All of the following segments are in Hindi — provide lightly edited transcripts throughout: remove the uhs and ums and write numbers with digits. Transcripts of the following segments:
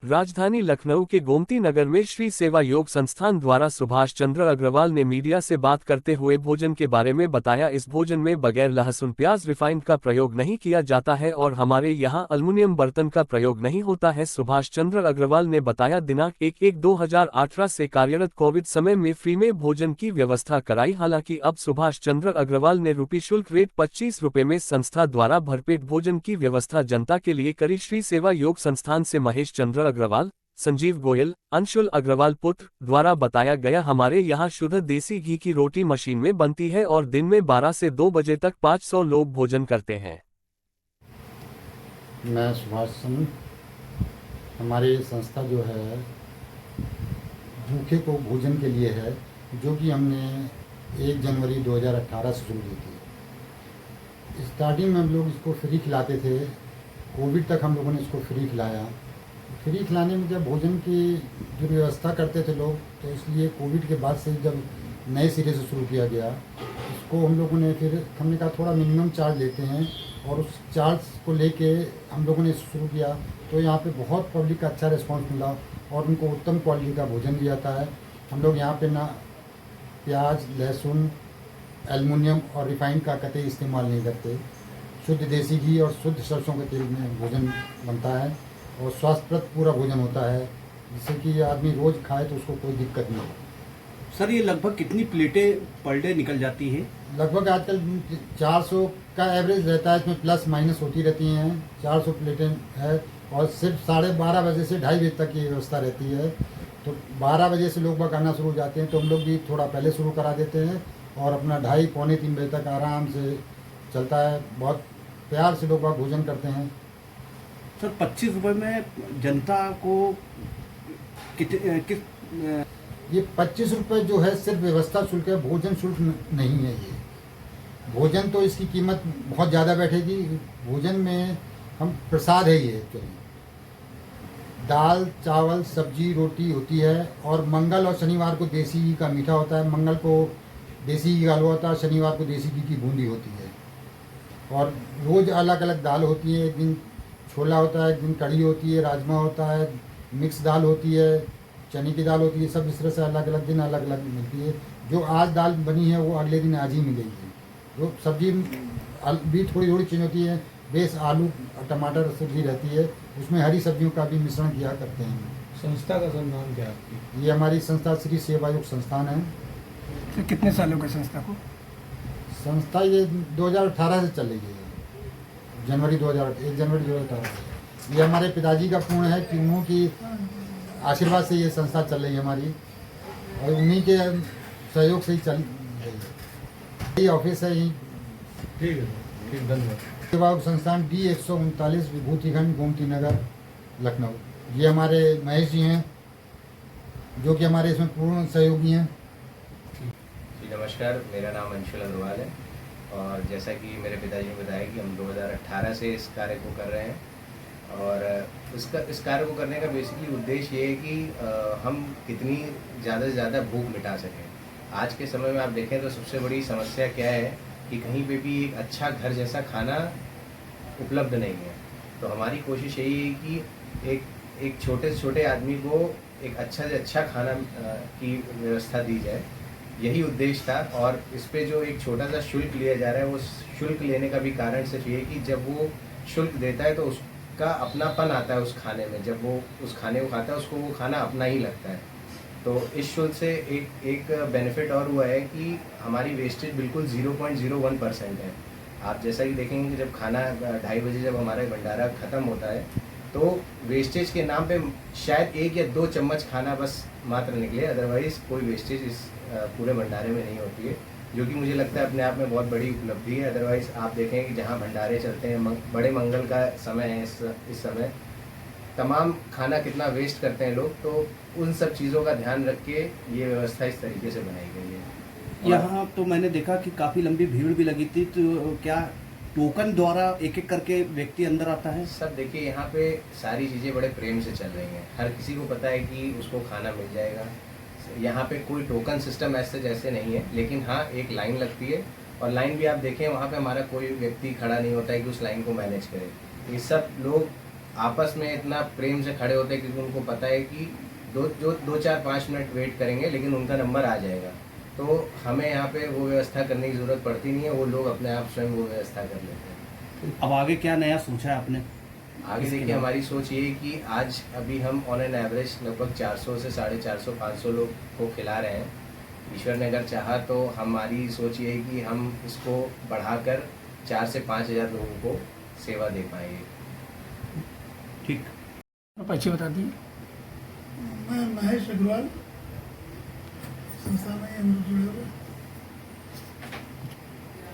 राजधानी लखनऊ के गोमती नगर में श्री सेवा योग संस्थान द्वारा सुभाष चंद्र अग्रवाल ने मीडिया से बात करते हुए भोजन के बारे में बताया। इस भोजन में बगैर लहसुन प्याज रिफाइंड का प्रयोग नहीं किया जाता है और हमारे यहाँ एल्युमिनियम बर्तन का प्रयोग नहीं होता है। सुभाष चंद्र अग्रवाल ने बताया, दिनांक 1/1/2018 से कार्यरत कोविड समय में फ्री में भोजन की व्यवस्था कराई। हालांकि अब सुभाष चंद्र अग्रवाल ने रूपी शुल्क रेट 25 रुपए में संस्था द्वारा भरपेट भोजन की व्यवस्था जनता के लिए करी। श्री सेवा योग संस्थान से महेश चंद्र अग्रवाल, संजीव गोयल, अंशुल अग्रवाल पुत्र द्वारा बताया गया, हमारे यहाँ शुद्ध देसी घी की रोटी मशीन में बनती है और दिन में 12 से 2 बजे तक 500 लोग भोजन करते हैं। मैं सुभाष चंद्र, हमारी संस्था जो है भूखे को भोजन के लिए है, जो कि हमने 1 जनवरी 2018 से शुरू की थी। स्टार्टिंग में हम लोग इसको फ्री खिलाते थे, कोविड तक हम लोगों ने इसको फ्री खिलाया। फ्री खिलाने में जब भोजन की जो व्यवस्था करते थे लोग, तो इसलिए कोविड के बाद से जब नए सिरे से शुरू किया गया, इसको हम लोगों ने फिर हमने कहा थोड़ा मिनिमम चार्ज लेते हैं, और उस चार्ज को लेके हम लोगों ने शुरू किया। तो यहाँ पे बहुत पब्लिक का अच्छा रिस्पांस मिला और उनको उत्तम क्वालिटी का भोजन दिया जाता है। हम लोग यहाँ पे ना प्याज, लहसुन, एल्युमिनियम और रिफाइंड का कतई इस्तेमाल नहीं करते। शुद्ध देसी घी और शुद्ध सरसों के तेल में भोजन बनता है और स्वास्थ्यप्रद पूरा भोजन होता है, जिससे कि आदमी रोज़ खाए तो उसको कोई दिक्कत नहीं हो। सर, ये लगभग कितनी प्लेटें पर डे निकल जाती हैं? लगभग आजकल 400 का एवरेज रहता है, इसमें प्लस माइनस होती रहती हैं। 400 प्लेटें है और सिर्फ 12:30 बजे से 2:30 बजे तक की व्यवस्था रहती है। तो 12 बजे से लोग बाग आना शुरू हो जाते हैं, तो हम लोग भी थोड़ा पहले शुरू करा देते हैं और अपना 2:30 पौने 3 बजे तक आराम से चलता है। बहुत प्यार से लोग बाग भोजन करते हैं। सर, 25 रुपये में जनता को ये 25 रुपये जो है सिर्फ व्यवस्था शुल्क है, भोजन शुल्क नहीं है। ये भोजन तो इसकी कीमत बहुत ज़्यादा बैठेगी। भोजन में हम प्रसाद है ये, एक्चुअली दाल, चावल, सब्जी, रोटी होती है और मंगल और शनिवार को देसी घी का मीठा होता है। मंगल को देसी घी का हलवा होता है, शनिवार को देसी घी की बूंदी होती है। और रोज़ अलग अलग दाल होती है, एक दिन छोला होता है, एक दिन कढ़ी होती है, राजमा होता है, मिक्स दाल होती है, चने की दाल होती है। सब इस तरह से अलग अलग दिन अलग अलग मिलती है। जो आज दाल बनी है वो अगले दिन आज ही मिलेगी। जो सब्जी भी थोड़ी थोड़ी चेंज होती है, बेस आलू टमाटर सब्जी रहती है, उसमें हरी सब्जियों का भी मिश्रण किया करते हैं। संस्था का नाम क्या है आपकी? ये हमारी संस्था श्री सेवा योग संस्थान है। तो कितने सालों की संस्था को? संस्था ये 2018 से चल रही है, 1 जनवरी 2018 से। ये हमारे पिताजी का पूर्ण है कि उन्होंने आशीर्वाद से ये संस्था चल रही है हमारी, और उन्हीं के सहयोग से ही चल रही है। ये ऑफिस है यहीं। ठीक है, ठीक, धन्यवाद। सेवा योग संस्थान D139 विभूतिखंड, गोमती नगर, लखनऊ। ये हमारे महेश जी हैं, जो कि हमारे इसमें पूर्ण सहयोगी हैं। जी नमस्कार, मेरा नाम अंशुल अग्रवाल है और जैसा कि मेरे पिताजी ने बताया कि हम 2018 से इस कार्य को कर रहे हैं। और इस कार्य को करने का बेसिकली उद्देश्य ये है कि हम कितनी ज़्यादा से ज़्यादा भूख मिटा सकें। आज के समय में आप देखें तो सबसे बड़ी समस्या क्या है कि कहीं पे भी एक अच्छा घर जैसा खाना उपलब्ध नहीं है। तो हमारी कोशिश यही है कि एक छोटे से छोटे आदमी को एक अच्छा से अच्छा खाना की व्यवस्था दी जाए, यही उद्देश्य था। और इस पे जो एक छोटा सा शुल्क लिया जा रहा है, वो शुल्क लेने का भी कारण सिर्फ ये कि जब वो शुल्क देता है तो उसका अपनापन आता है उस खाने में। जब वो उस खाने को खाता है, उसको वो खाना अपना ही लगता है। तो इस शुल्क से एक बेनिफिट और हुआ है कि हमारी वेस्टेज बिल्कुल 0.01% है। आप जैसा कि देखेंगे कि जब खाना 2:30 बजे जब हमारा भंडारा ख़त्म होता है, तो वेस्टेज के नाम पे शायद 1 या 2 चम्मच खाना बस मात्र निकले, अदरवाइज़ कोई वेस्टेज इस पूरे भंडारे में नहीं होती है, जो कि मुझे लगता है अपने आप में बहुत बड़ी उपलब्धि है। अदरवाइज़ आप देखें कि जहाँ भंडारे चलते हैं, बड़े मंगल का समय है इस समय, तमाम खाना कितना वेस्ट करते हैं लोग। तो उन सब चीज़ों का ध्यान रख के ये व्यवस्था इस तरीके से बनाई गई है। यहाँ तो मैंने देखा कि काफ़ी लंबी भीड़ भी लगी थी, तो क्या टोकन द्वारा एक एक करके व्यक्ति अंदर आता है? सब देखिए, यहाँ पे सारी चीज़ें बड़े प्रेम से चल रही हैं। हर किसी को पता है कि उसको खाना मिल जाएगा। यहाँ पे कोई टोकन सिस्टम ऐसे जैसे नहीं है, लेकिन हाँ एक लाइन लगती है। और लाइन भी आप देखें, वहाँ पे हमारा कोई व्यक्ति खड़ा नहीं होता है कि उस लाइन को मैनेज करे। ये सब लोग आपस में इतना प्रेम से खड़े होते हैं क्योंकि उनको पता है कि 2-4-5 मिनट वेट करेंगे लेकिन उनका नंबर आ जाएगा। तो हमें यहाँ पे वो व्यवस्था करने की ज़रूरत पड़ती नहीं है, वो लोग अपने आप स्वयं वो व्यवस्था कर लेते हैं। अब आगे क्या नया सोचा है आपने? आगे देखिए, हमारी सोच ये है कि आज अभी हम ऑन एन एवरेज लगभग 400 से 450-500 लोग को खिला रहे हैं। ईश्वर ने अगर चाहा तो हमारी सोच ये है कि हम इसको बढ़ाकर 4 से 5 हज़ार लोगों को सेवा दे पाएंगे। ठीक। परिचय बता दिए। मैं महेश अग्रवाल, संस्था में हम लोग जुड़े हुए।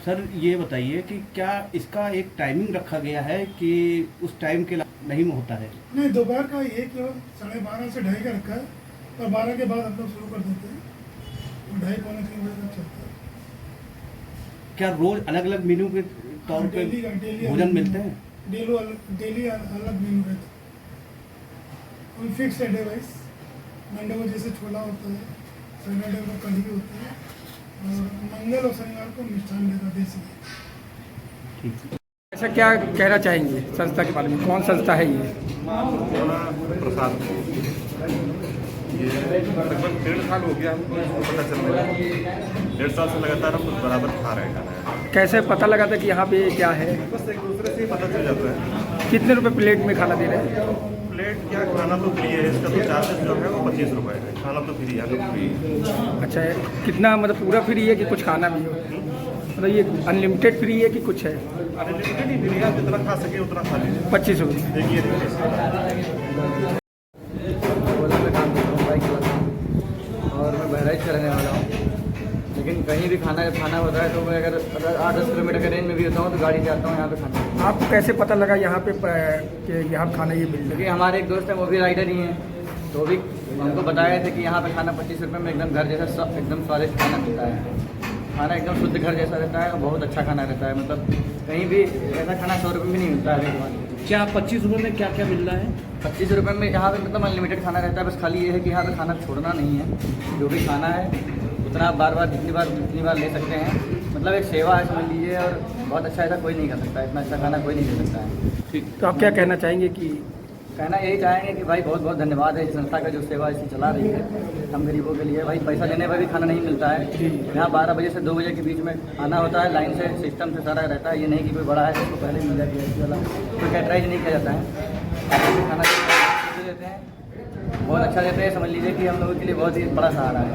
सर ये बताइए कि क्या इसका एक टाइमिंग रखा गया है कि उस टाइम के नहीं होता है? नहीं, दोपहर का ये केवल 12:30 से 2:30 का रखा है, और 12 के बाद हम लोग शुरू कर देते हैं, 2:30-3 बजे तक चलता है। क्या रोज अलग अलग मेन्यू के तौर पे डेली भोजन मिलते हैं? डेली अलग मेन्यू रहता है, कोई फिक्स है डे वाइज। मंडे को जैसे छोला होता है, सैटरडे को कढ़ी होती है, और मंगल और शनिवार को मिष्ठान रहता है देसी। ठीक। ऐसा क्या कहना चाहेंगे संस्था के बारे में? कौन संस्था है ये? प्रसाद। ये लगभग 1.5 साल हो गया हमको इसको पता चल रहा है। 1.5 साल से लगातार हम बराबर खा रहे हैं खाना। कैसे पता लगा था कि यहाँ पे क्या है? बस एक दूसरे से ही पता चल जाता है। कितने रुपए प्लेट में खाना दे रहे हैं? प्लेट क्या, खाना तो फ्री है, इसका तो चार्जेस जो है वो 25 रुपये है। खाना तो फ्री है, तो फ्री है। अच्छा है, कितना मतलब पूरा फ्री है कि कुछ खाना भी हो? मतलब ये अनलिमिटेड फ्री है कि कुछ है? अनलिमिटेड ही फ्री है, आप जितना खा सके उतना खा लीजिए। 25 रुपये। देखिए देखिए और मैं बहराइच का रहने वाला हूँ, लेकिन कहीं भी खाना होता है तो मैं अगर 8-10 किलोमीटर के रेंज में भी होता हूँ तो गाड़ी से आता हूँ यहाँ पे खाना। आपको कैसे पता लगा यहाँ पे कि यहाँ खाना ये मिल रहा क्योंकि हमारे एक दोस्त हैं, वो भी राइडर ही हैं, तो भी हमको बताए थे कि यहाँ पे खाना 25 रुपये में एकदम घर जैसा एकदम स्वादिष्ट खाना मिलता है। खाना एकदम शुद्ध घर जैसा रहता है और बहुत अच्छा खाना रहता है। मतलब कहीं भी ऐसा खाना 100 रुपये में नहीं मिलता है। क्या 25 रुपये में क्या क्या मिल रहा है? 25 रुपये में यहाँ पे मतलब अनलिमिटेड खाना रहता है। बस खाली ये है कि यहाँ पे खाना छोड़ना नहीं है, जो भी खाना है उतना आप बार बार जितनी बार ले सकते हैं। मतलब एक सेवा है समझ लीजिए, और बहुत अच्छा ऐसा कोई नहीं कर सकता, इतना अच्छा खाना कोई नहीं दे सकता है। ठीक। तो आप क्या कहना चाहेंगे कि? कहना यही चाहेंगे कि भाई बहुत बहुत धन्यवाद है इस संस्था का जो सेवा ऐसी चला रही है हम गरीबों के लिए। भाई पैसा देने पर भी खाना नहीं मिलता है। यहाँ 12 बजे से 2 बजे के बीच में आना होता है, लाइन से सिस्टम से सारा रहता है। ये नहीं कि कोई बड़ा है उसको पहले मिल जाती है वाला, कोई कैटराइज नहीं किया जाता है। खाना देते हैं, बहुत अच्छा देते हैं। समझ लीजिए कि हम लोगों के लिए बहुत ही बड़ा सहारा है।